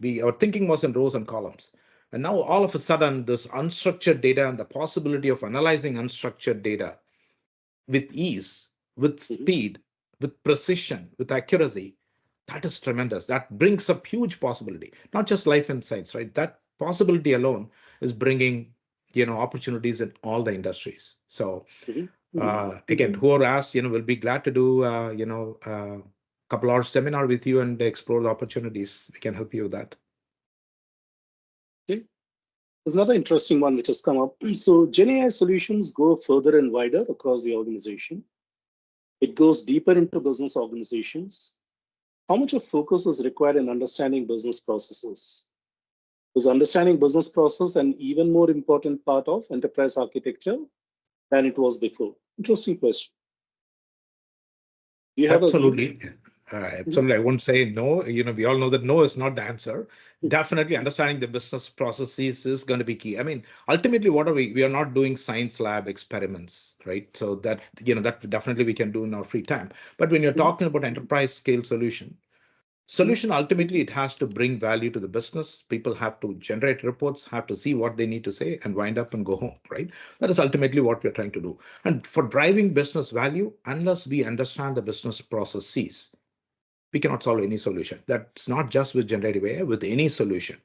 Our thinking was in rows and columns. And now all of a sudden, this unstructured data and the possibility of analyzing unstructured data with ease, with mhm, speed, with precision, with accuracy, that is tremendous. That brings up huge possibility, not just life insights, right? That possibility alone is bringing, opportunities in all the industries. So mhm, mhm. again, whoever asks, we'll be glad to do, couple hours seminar with you and explore the opportunities. We can help you with that. Okay. There's another interesting one which has come up. So GenAI solutions go further and wider across the organization. It goes deeper into business organizations. How much of focus is required in understanding business processes? Is understanding business process an even more important part of enterprise architecture than it was before? Interesting question. Do you have a view? Absolutely. Mhm, Absolutely. I won't say no. We all know that no is not the answer. mhm, Definitely understanding the business processes is going to be key. I mean, ultimately, what are we? We are not doing science lab experiments, right? So that definitely we can do in our free time. But when you're mhm, talking about enterprise scale mhm, solution ultimately it has to bring value to the business. People have to generate reports, have to see what they need to say and wind up and go home, right? That is ultimately what we're trying to do. And for driving business value, unless we understand the business processes, we cannot solve any solution. That's not just with generative AI, with any solution.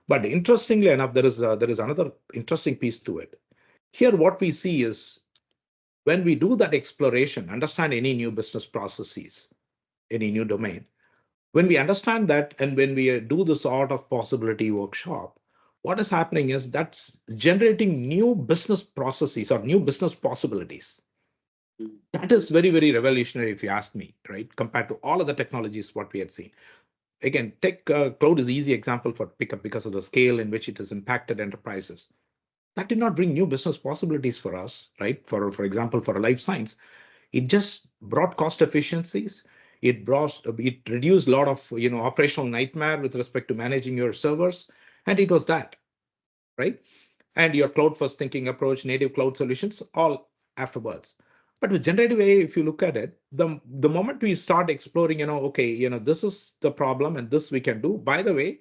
But interestingly enough, there is another interesting piece to it. Here what we see is when we do that exploration, understand any new business processes, any new domain, when we understand that and when we do this art of possibility workshop, what is happening is that's generating new business processes or new business possibilities. mhm, That is very, very revolutionary, if you ask me, right? Compared to all of the technologies, what we had seen. Again, tech cloud is easy example for pickup because of the scale in which it has impacted enterprises. That did not bring new business possibilities for us, right? For example, for a life science, it just brought cost efficiencies. It reduced a lot of operational nightmare with respect to managing your servers, and it was that, right? And your cloud first thinking approach, native cloud solutions, all afterwards. But with generative AI, if you look at it, the moment we start exploring, okay, this is the problem and this we can do. By the way,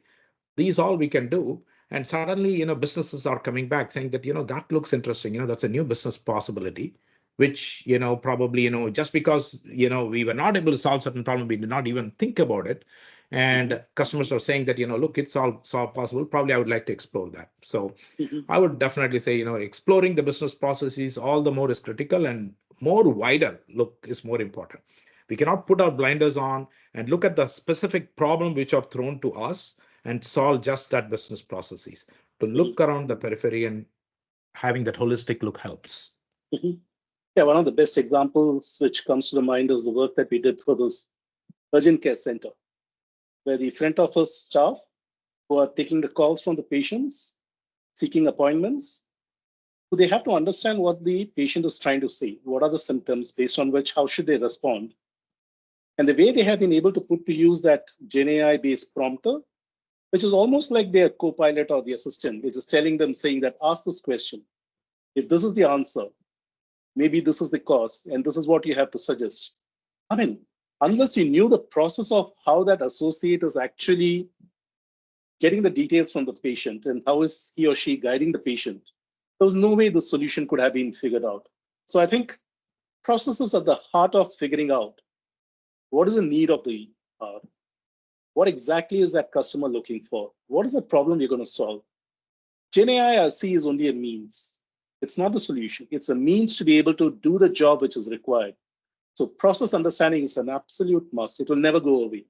these all we can do, and suddenly businesses are coming back saying that that looks interesting, that's a new business possibility, which probably just because we were not able to solve certain problem, we did not even think about it, mhm, and customers are saying that look, it's all possible, probably I would like to explore that. So mhm, I would definitely say exploring the business processes all the more is critical, and more wider look is more important. We cannot put our blinders on and look at the specific problem which are thrown to us and solve just that business processes. To mhm, look around the periphery and having that holistic look helps. mhm. Yeah, one of the best examples which comes to the mind is the work that we did for this urgent care center, where the front office staff who are taking the calls from the patients, seeking appointments, so they have to understand what the patient is trying to say. What are the symptoms based on which, how should they respond? And the way they have been able to put to use that GenAI based prompter which is almost like their co-pilot or the assistant, which is telling them, saying that, ask this question. If this is the answer, maybe this is the cause, and this is what you have to suggest. I mean, unless you knew the process of how that associate is actually getting the details from the patient and how is he or she guiding the patient, there was no way the solution could have been figured out. So I think process is at the heart of figuring out what is the need of the what exactly is that customer looking for? What is the problem you're going to solve? GenAI, I see, is only a means. It's not the solution. It's a means to be able to do the job which is required. So process understanding is an absolute must. It will never go away.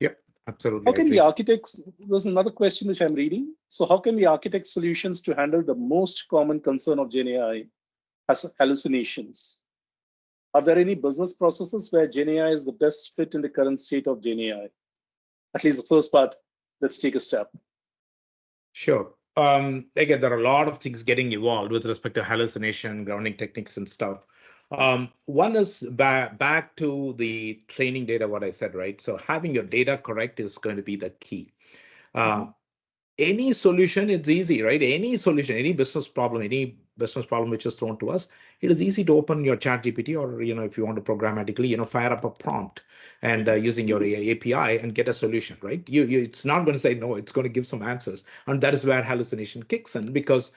Yep, absolutely. How can we architect? There's another question which I'm reading. So how can we architect solutions to handle the most common concern of GenAI as hallucinations? Are there any business processes where GenAI is the best fit in the current state of GenAI? At least the first part, let's take a step. Sure. Again, there are a lot of things getting evolved with respect to hallucination, grounding techniques and stuff. One is back to the training data, what I said, right? So having your data correct is going to be the key. Any solution, it's easy, right? Any solution, any business problem which is thrown to us, it is easy to open your chat GPT or, if you want to programmatically, fire up a prompt and using your API and get a solution, right? It's not going to say no, it's going to give some answers. And that is where hallucination kicks in because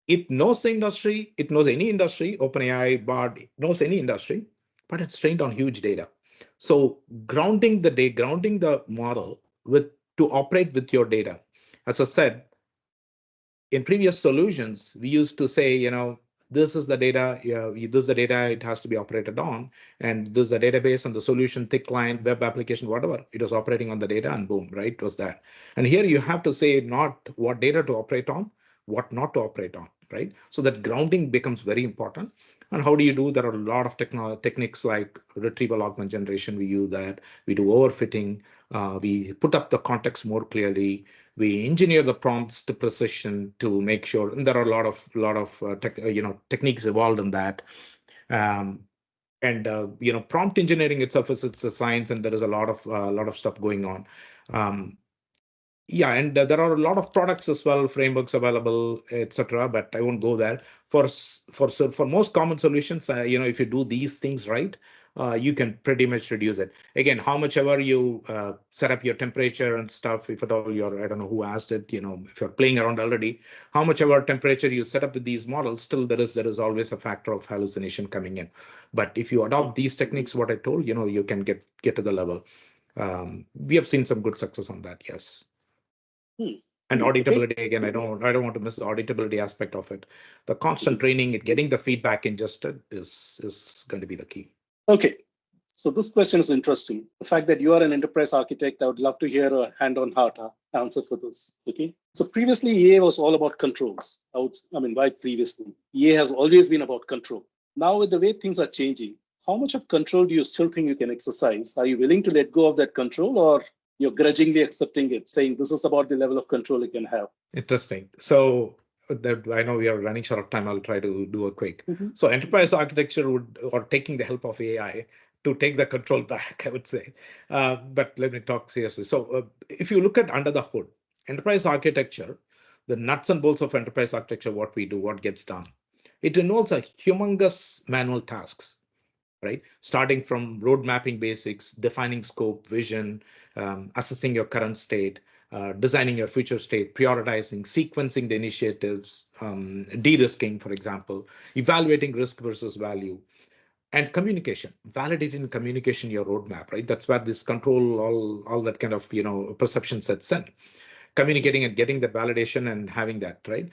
it knows the industry, it knows any industry, OpenAI, Bard knows any industry, but it's trained on huge data. So grounding the model to operate with your data. As I said, in previous solutions, we used to say, this is the data, this is the data it has to be operated on, and this is the database and the solution, thick client, web application, whatever. It was operating on the data and boom, right? It was that. And here you have to say not what data to operate on, what not to operate on, right? So that grounding becomes very important. And how do you do? There are a lot of techniques like retrieval augment generation. We use that. We do overfitting. We put up the context more clearly. We engineer the prompts to precision to make sure. And there are a lot of techniques involved in that. And prompt engineering itself it's a science, and there is a lot of stuff going on. Yeah, and there are a lot of products as well, frameworks available, etc. But I won't go there. For most common solutions, if you do these things right, you can pretty much reduce it. Again, how much ever you set up your temperature and stuff, if at all I don't know who asked it, if you're playing around already, how much ever temperature you set up with these models, still there is always a factor of hallucination coming in. But if you adopt these techniques, what I told, you can get to the level. We have seen some good success on that, yes. And auditability, again, I don't want to miss the auditability aspect of it. The constant training and getting the feedback ingested is going to be the key. Okay, so this question is interesting. The fact that you are an enterprise architect, I would love to hear a hand-on-heart answer for this. Okay, so previously EA was all about controls. Why previously? EA has always been about control. Now with the way things are changing, how much of control do you still think you can exercise? Are you willing to let go of that control, or you're grudgingly accepting it, saying this is about the level of control you can have? Interesting. So I know we are running short of time. I'll try to do a quick. So enterprise architecture or taking the help of AI to take the control back, I would say. But let me talk seriously. So if you look at under the hood, enterprise architecture, the nuts and bolts of enterprise architecture, what we do, what gets done, it involves a humongous manual tasks, right? Starting from road mapping basics, defining scope, vision, assessing your current state, designing your future state, prioritizing, sequencing the initiatives, de-risking, for example, evaluating risk versus value, and communication, validating communication, your roadmap, right? That's where this control, all that kind of, perception sets in. Communicating and getting that validation and having that, right?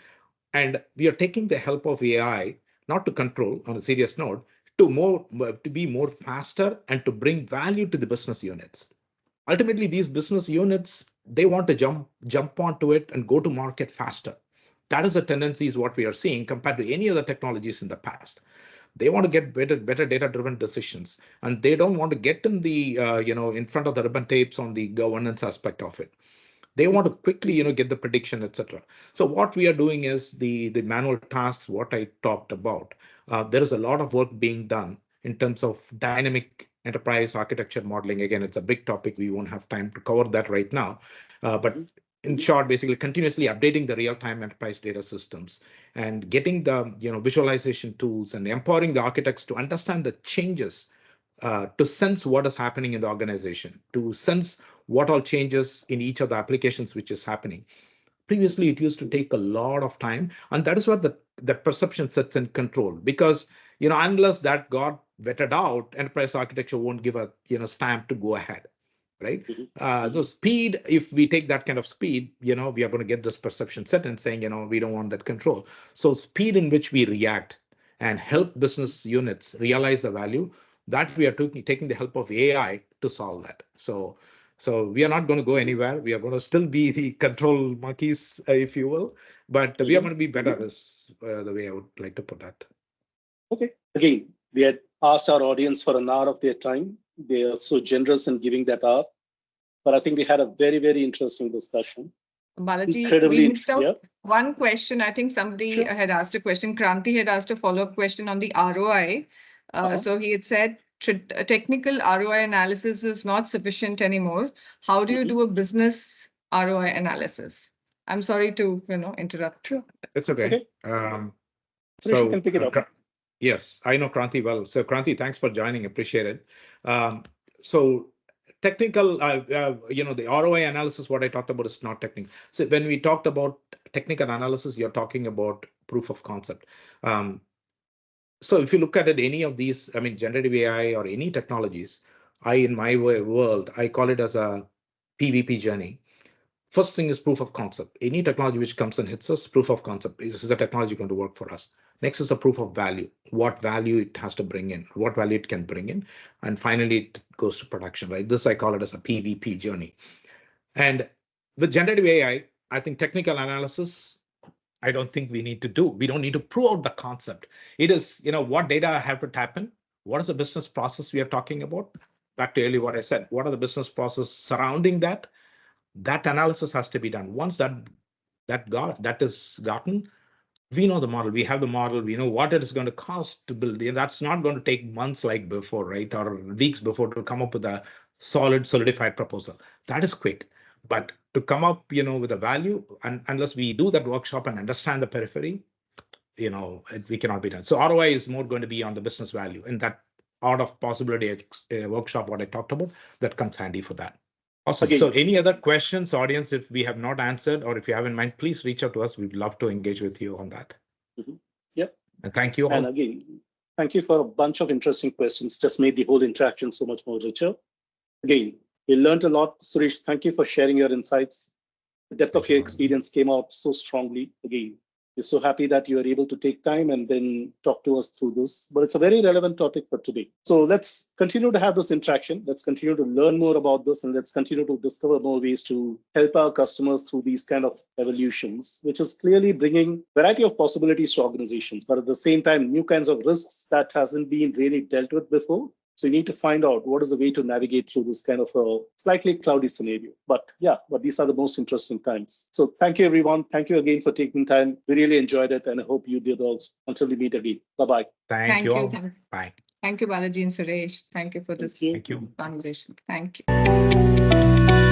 And we are taking the help of AI, not to control on a serious note, to be more faster and to bring value to the business units. Ultimately, these business units, they want to jump onto it and go to market faster. That is the tendency is what we are seeing compared to any other technologies in the past. They want to get better data-driven decisions, and they don't want to get in the in front of the ribbon tapes on the governance aspect of it. They want to quickly get the prediction, etc. So what we are doing is the manual tasks, what I talked about. There is a lot of work being done in terms of dynamic enterprise architecture modeling. Again, it's a big topic. We won't have time to cover that right now. But in short, basically continuously updating the real-time enterprise data systems and getting the visualization tools and empowering the architects to understand the changes, to sense what is happening in the organization, to sense what all changes in each of the applications which is happening. Previously, it used to take a lot of time, and that is where the perception sets in control. Because unless that got vetted out, enterprise architecture won't give a stamp to go ahead, right? So speed, if we take that kind of speed, we are going to get this perception set and saying, we don't want that control. So speed in which we react and help business units realize the value, that we are taking the help of AI to solve that. So we are not going to go anywhere. We are going to still be the control monkeys, if you will, but we are going to be better, is the way I would like to put that. Okay. Again, we had asked our audience for an hour of their time. They are so generous in giving that hour. But I think we had a very, very interesting discussion. Balaji, Incredibly, we missed out yeah. one question. I think somebody had asked a question. Kranti had asked a follow-up question on the ROI. So he had said, technical ROI analysis is not sufficient anymore. How do you do a business ROI analysis? I'm sorry to interrupt. Sure. It's okay. Suresh, you can pick it up. Yes, I know Kranti well. So Kranti, thanks for joining. Appreciate it. So technical, the ROI analysis, what I talked about is not technical. So when we talked about technical analysis, you're talking about proof of concept. So if you look at it, any of these, I mean, generative AI or any technologies, in my world, I call it as a PVP journey. First thing is proof of concept. Any technology which comes and hits us, proof of concept. Is the technology going to work for us? Next is a proof of value. What value it has to bring in, what value it can bring in. And finally, it goes to production, right? This I call it as a PVP journey. And with generative AI, I think technical analysis, I don't think we need to do. We don't need to prove out the concept. It is, what data I have to tap in? What is the business process we are talking about? Back to earlier what I said. What are the business process surrounding that? That analysis has to be done. Once that is gotten, we know the model. We have the model. We know what it is going to cost to build. That's not going to take months like before, right, or weeks before to come up with a solidified proposal. That is quick. But to come up, with a value, and unless we do that workshop and understand the periphery, we cannot be done. So ROI is more going to be on the business value, and that art of possibility workshop, what I talked about, that comes handy for that. Awesome. So any other questions, audience, if we have not answered or if you have in mind, please reach out to us. We'd love to engage with you on that. Yep. And thank you all. And again, thank you for a bunch of interesting questions. Just made the whole interaction so much more richer. Again, we learned a lot. Suresh, thank you for sharing your insights. The depth of your experience came out so strongly. Again, we're so happy that you are able to take time and then talk to us through this. But it's a very relevant topic for today. So let's continue to have this interaction. Let's continue to learn more about this, and let's continue to discover more ways to help our customers through these kind of evolutions, which is clearly bringing a variety of possibilities to organizations, but at the same time, new kinds of risks that hasn't been really dealt with before. So you need to find out what is the way to navigate through this kind of a slightly cloudy scenario. But these are the most interesting times. So thank you, everyone. Thank you again for taking time. We really enjoyed it, and I hope you did also. Until we meet again. Bye-bye. Thank you all. Bye. Thank you, Balaji and Suresh. Thank you for this Thank you. conversation. Thank you.